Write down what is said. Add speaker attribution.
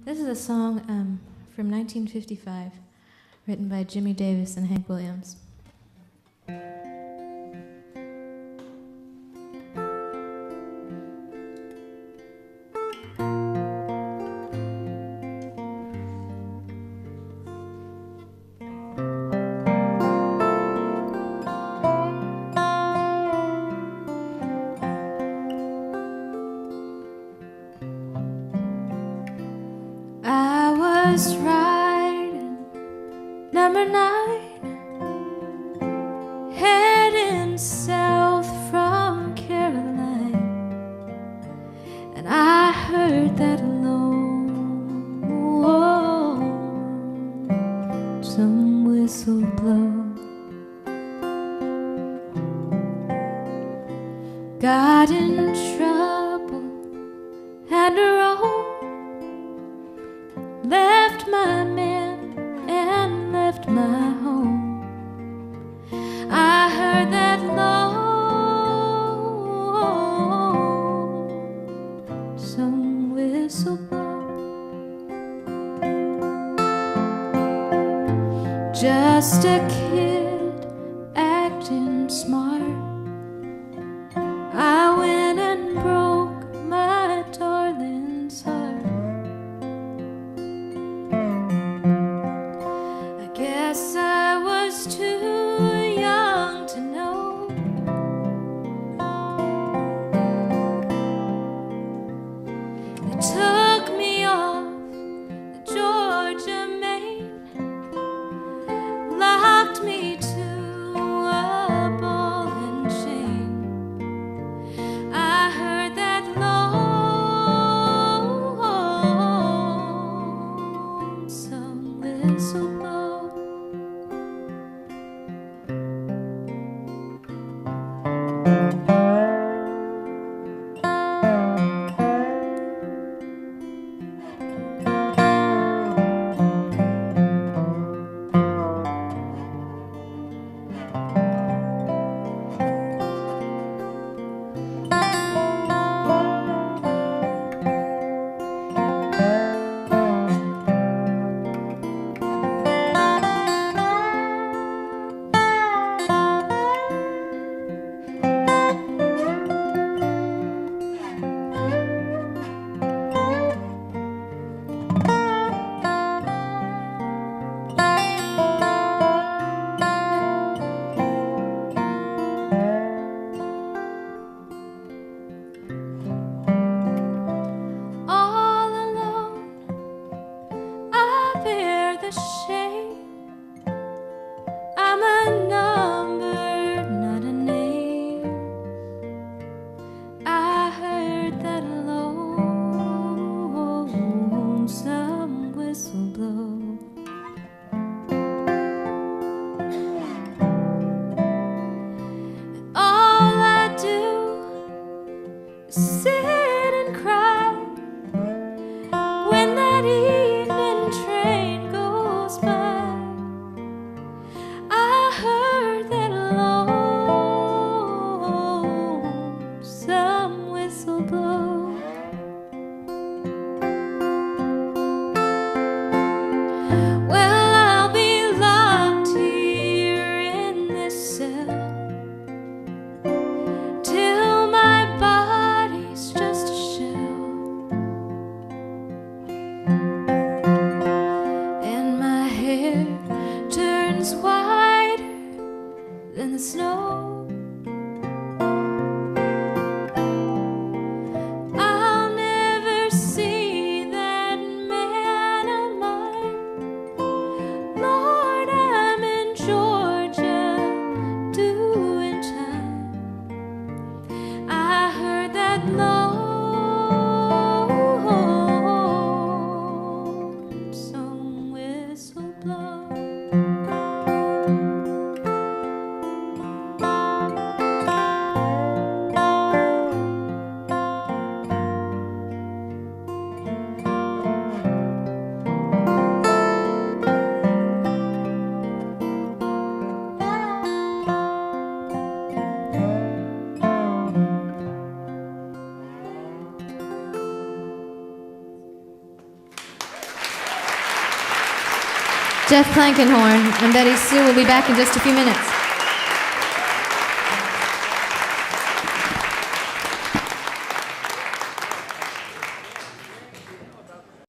Speaker 1: This is a song from 1955, written by Jimmy Davis and Hank Williams. Riding number 9, heading south from Caroline, and I heard that lonesome whistle blow. Got in trouble, had to roll. Left my man and left my home. I heard that lonesome whistle blow. Just a kid acting smart. I went and broke my darling's heart. Guess I was too young to know. They took me off the Georgia main, locked me Jeff Plankenhorn and BettySoo will be back in just a few minutes.